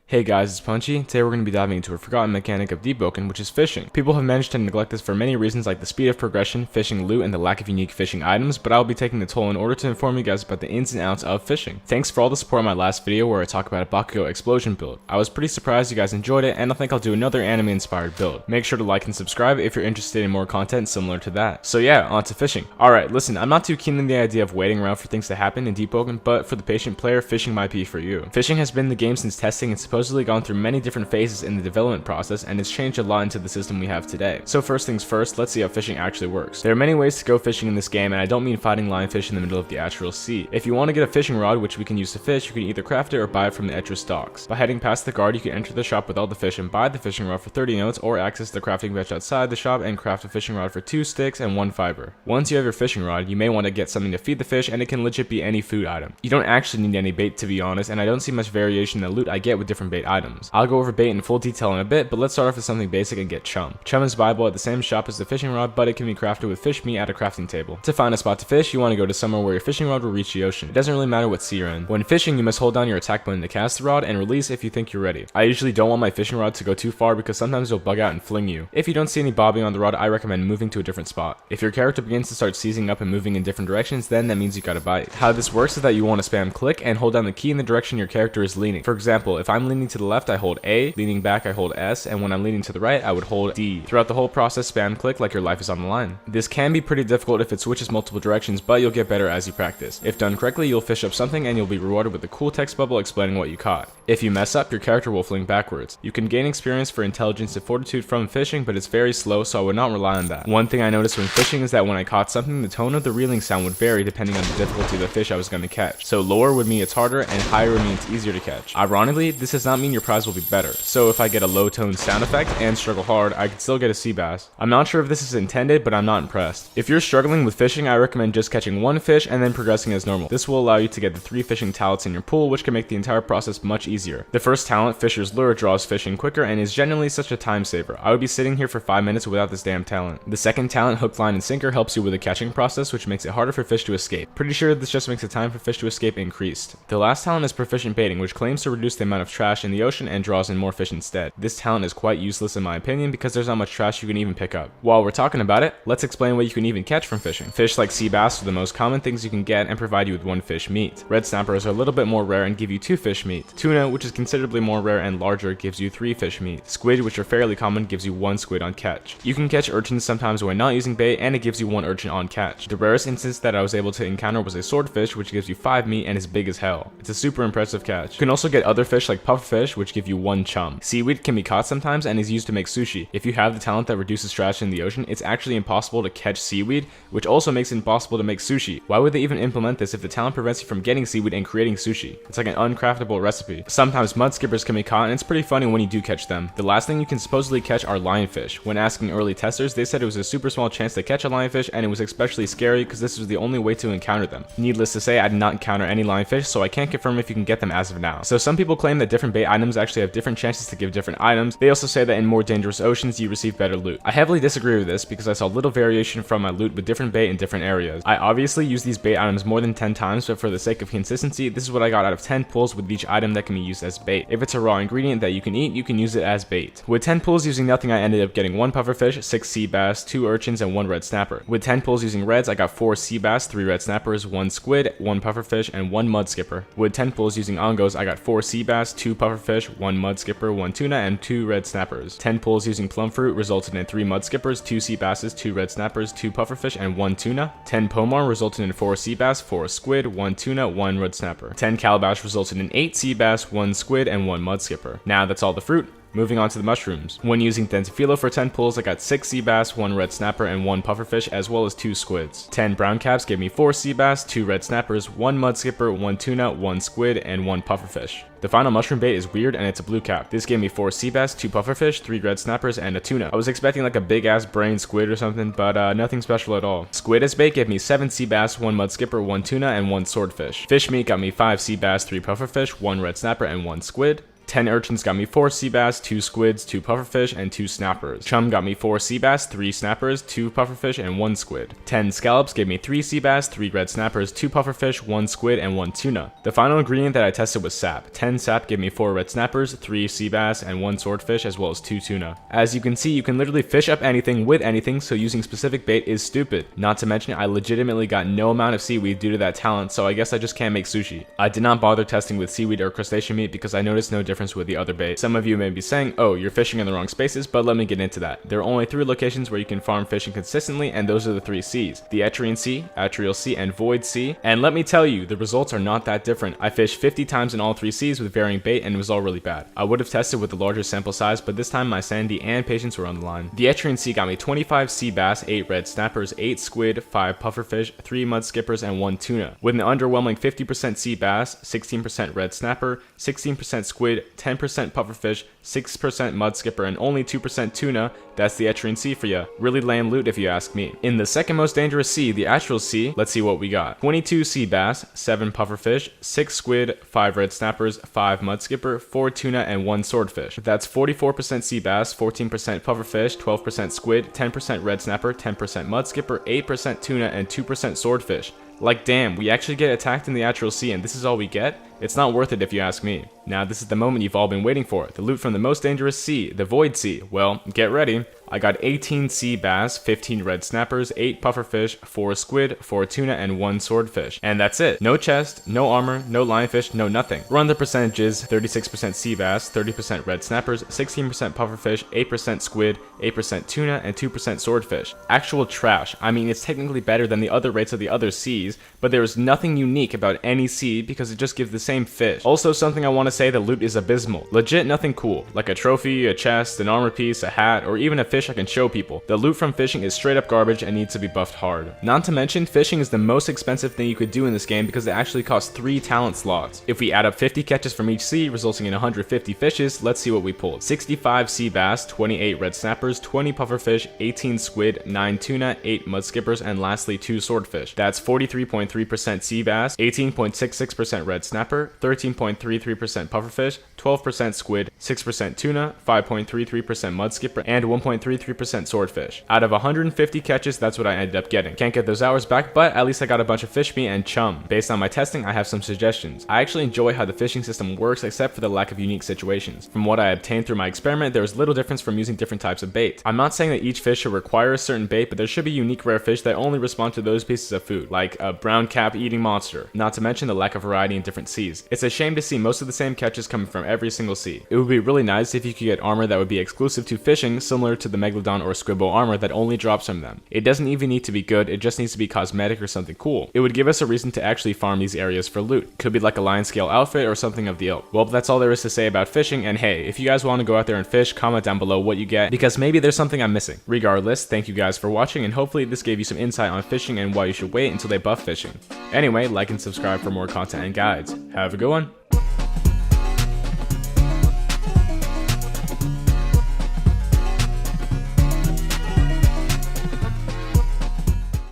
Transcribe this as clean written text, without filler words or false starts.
Hey guys, it's Punchy. Today we're going to be diving into a forgotten mechanic of Deepwoken, which is fishing. People have managed to neglect this for many reasons like the speed of progression, fishing loot, and the lack of unique fishing items, but I'll be taking the toll in order to inform you guys about the ins and outs of fishing. Thanks for all the support on my last video where I talk about a Bakugo explosion build. I was pretty surprised you guys enjoyed it, and I think I'll do another anime inspired build. Make sure to like and subscribe if you're interested in more content similar to that. So yeah, on to fishing. Alright, listen, I'm not too keen on the idea of waiting around for things to happen in Deepwoken, but for the patient player, fishing might be for you. Fishing has been in the game since testing and supposedly gone through many different phases in the development process, and it's changed a lot into the system we have today. So first things first, let's see how fishing actually works. There are many ways to go fishing in this game, and I don't mean fighting lionfish in the middle of the actual sea. If you want to get a fishing rod, which we can use to fish, you can either craft it or buy it from the Ettress docks. By heading past the guard, you can enter the shop with all the fish and buy the fishing rod for 30 notes, or access the crafting bench outside the shop and craft a fishing rod for 2 sticks and 1 fiber. Once you have your fishing rod, you may want to get something to feed the fish, and it can legit be any food item. You don't actually need any bait, to be honest, and I don't see much variation in the loot I get with different bait items. I'll go over bait in full detail in a bit, but let's start off with something basic and get chum. Chum is buyable at the same shop as the fishing rod, but it can be crafted with fish meat at a crafting table. To find a spot to fish, you want to go to somewhere where your fishing rod will reach the ocean. It doesn't really matter what sea you're in. When fishing, you must hold down your attack button to cast the rod and release if you think you're ready. I usually don't want my fishing rod to go too far because sometimes it'll bug out and fling you. If you don't see any bobbing on the rod, I recommend moving to a different spot. If your character begins to start seizing up and moving in different directions, then that means you gotta bite. How this works is that you want to spam click and hold down the key in the direction your character is leaning. For example, if I'm leaning to the left, I hold A, leaning back, I hold S, and when I'm leaning to the right, I would hold D. Throughout the whole process, spam click like your life is on the line. This can be pretty difficult if it switches multiple directions, but you'll get better as you practice. If done correctly, you'll fish up something and you'll be rewarded with a cool text bubble explaining what you caught. If you mess up, your character will fling backwards. You can gain experience for intelligence and fortitude from fishing, but it's very slow, so I would not rely on that. One thing I noticed when fishing is that when I caught something, the tone of the reeling sound would vary depending on the difficulty of the fish I was going to catch. So lower would mean it's harder, and higher would mean it's easier to catch. Ironically, this does not mean your prize will be better. So if I get a low tone sound effect and struggle hard, I could still get a sea bass. I'm not sure if this is intended, but I'm not impressed. If you're struggling with fishing, I recommend just catching one fish and then progressing as normal. This will allow you to get the 3 fishing talents in your pool, which can make the entire process much easier. The first talent, Fisher's Lure, draws fish in quicker and is generally such a time saver. I would be sitting here for 5 minutes without this damn talent. The second talent, Hook, Line, and Sinker, helps you with the catching process, which makes it harder for fish to escape. Pretty sure this just makes the time for fish to escape increased. The last talent is Proficient Baiting, which claims to reduce the amount of trash in the ocean and draws in more fish instead. This talent is quite useless in my opinion because there's not much trash you can even pick up. While we're talking about it, let's explain what you can even catch from fishing. Fish like sea bass are the most common things you can get and provide you with 1 fish meat. Red snappers are a little bit more rare and give you 2 fish meat. Tuna, which is considerably more rare and larger, gives you 3 fish meat. Squid, which are fairly common, gives you 1 squid on catch. You can catch urchins sometimes when not using bait, and it gives you 1 urchin on catch. The rarest instance that I was able to encounter was a swordfish, which gives you 5 meat and is big as hell. It's a super impressive catch. You can also get other fish like pufferfish, which give you 1 chum. Seaweed can be caught sometimes and is used to make sushi. If you have the talent that reduces trash in the ocean, it's actually impossible to catch seaweed, which also makes it impossible to make sushi. Why would they even implement this if the talent prevents you from getting seaweed and creating sushi? It's like an uncraftable recipe. Sometimes mud skippers can be caught, and it's pretty funny when you do catch them. The last thing you can supposedly catch are lionfish. When asking early testers, they said it was a super small chance to catch a lionfish, and it was especially scary because this was the only way to encounter them. Needless to say, I did not encounter any lionfish, so I can't confirm if you can get them as of now. So some people claim that different bait items actually have different chances to give different items. They also say that in more dangerous oceans, you receive better loot. I heavily disagree with this because I saw little variation from my loot with different bait in different areas. I obviously use these bait items more than 10 times, but for the sake of consistency, this is what I got out of 10 pulls with each item that can be used as bait. If it's a raw ingredient that you can eat, you can use it as bait. With 10 pulls using nothing, I ended up getting 1 pufferfish, 6 sea bass, 2 urchins, and 1 red snapper. With 10 pulls using reds, I got 4 sea bass, 3 red snappers, 1 squid, 1 pufferfish, and 1 mud skipper. With 10 pulls using ongos, I got 4 sea bass, 2 pufferfish, 1 mud skipper, 1 tuna, and 2 red snappers. 10 pulls using plum fruit resulted in 3 mud skippers, 2 sea basses, 2 red snappers, 2 pufferfish, and 1 tuna. 10 pomar resulted in 4 sea bass, 4 squid, 1 tuna, 1 red snapper. 10 calabash resulted in 8 sea bass, 1 squid, and 1 mud skipper. Now that's all the fruit. Moving on to the mushrooms. When using Dentifilo for 10 pulls, I got 6 sea bass, 1 red snapper, and 1 pufferfish, as well as 2 squids. 10 brown caps gave me 4 sea bass, 2 red snappers, 1 mud skipper, 1 tuna, 1 squid, and 1 pufferfish. The final mushroom bait is weird and it's a blue cap. This gave me 4 sea bass, 2 pufferfish, 3 red snappers, and a tuna. I was expecting like a big ass brain squid or something, but nothing special at all. Squid as bait gave me 7 sea bass, 1 mud skipper, 1 tuna, and 1 swordfish. Fish meat got me 5 sea bass, 3 pufferfish, 1 red snapper, and 1 squid. 10 urchins got me 4 sea bass, 2 squids, 2 pufferfish, and 2 snappers. Chum got me 4 sea bass, 3 snappers, 2 pufferfish, and 1 squid. 10 scallops gave me 3 sea bass, 3 red snappers, 2 pufferfish, 1 squid, and 1 tuna. The final ingredient that I tested was sap. 10 sap gave me 4 red snappers, 3 sea bass, and 1 swordfish, as well as 2 tuna. As you can see, you can literally fish up anything with anything, so using specific bait is stupid. Not to mention, I legitimately got no amount of seaweed due to that talent, so I guess I just can't make sushi. I did not bother testing with seaweed or crustacean meat because I noticed no difference with the other bait. Some of you may be saying, oh, you're fishing in the wrong spaces, but let me get into that. There are only 3 locations where you can farm fishing consistently, and those are the 3 seas: the Etrian Sea, Atrial Sea, and Void Sea. And let me tell you, the results are not that different. I fished 50 times in all 3 seas with varying bait, and it was all really bad. I would have tested with a larger sample size, but this time my sanity and patience were on the line. The Etrian Sea got me 25 sea bass, 8 red snappers, 8 squid, 5 pufferfish, 3 mud skippers, and 1 tuna, with an underwhelming 50% sea bass, 16% red snapper, 16% squid, 10% pufferfish, 6% mud skipper, and only 2% tuna. That's the Etrian Sea for ya. Really lame loot if you ask me. In the second most dangerous sea, the Atrial Sea, let's see what we got. 22 sea bass, 7 pufferfish, 6 squid, 5 red snappers, 5 mud skipper, 4 tuna, and 1 swordfish. That's 44% sea bass, 14% pufferfish, 12% squid, 10% red snapper, 10% mud skipper, 8% tuna, and 2% swordfish. Like damn, we actually get attacked in the Atrial Sea and this is all we get? It's not worth it if you ask me. Now this is the moment you've all been waiting for, the loot from the most dangerous sea, the Void Sea. Well, get ready. I got 18 sea bass, 15 red snappers, 8 pufferfish, 4 squid, 4 tuna, and 1 swordfish. And that's it. No chest, no armor, no lionfish, no nothing. Run the percentages: 36% sea bass, 30% red snappers, 16% pufferfish, 8% squid, 8% tuna, and 2% swordfish. Actual trash. I mean, it's technically better than the other rates of the other seas, but there is nothing unique about any sea because it just gives the same fish. Also, something I want to say, the loot is abysmal. Legit nothing cool, like a trophy, a chest, an armor piece, a hat, or even a fish I can show people. The loot from fishing is straight up garbage and needs to be buffed hard. Not to mention, fishing is the most expensive thing you could do in this game because it actually costs 3 talent slots. If we add up 50 catches from each sea, resulting in 150 fishes, let's see what we pulled. 65 sea bass, 28 red snappers, 20 pufferfish, 18 squid, 9 tuna, 8 mud skippers, and lastly 2 swordfish. That's 43.3% sea bass, 18.66% red snapper, 13.33% pufferfish, 12% squid, 6% tuna, 5.33% mud skipper, and 1.33% swordfish. Out of 150 catches, that's what I ended up getting. Can't get those hours back, but at least I got a bunch of fish meat and chum. Based on my testing, I have some suggestions. I actually enjoy how the fishing system works except for the lack of unique situations. From what I obtained through my experiment, there was little difference from using different types of bait. I'm not saying that each fish should require a certain bait, but there should be unique rare fish that only respond to those pieces of food, like a brown cap eating monster. Not to mention the lack of variety in different seas. It's a shame to see most of the same catches coming from every single sea. It would be really nice if you could get armor that would be exclusive to fishing, similar to the Megalodon or Squibbo armor that only drops from them. It doesn't even need to be good, it just needs to be cosmetic or something cool. It would give us a reason to actually farm these areas for loot. Could be like a lion scale outfit or something of the ilk. Well, that's all there is to say about fishing, and hey, if you guys want to go out there and fish, comment down below what you get, because maybe there's something I'm missing. Regardless, thank you guys for watching, and hopefully this gave you some insight on fishing and why you should wait until they buff fishing. Anyway, like and subscribe for more content and guides. Have a good one.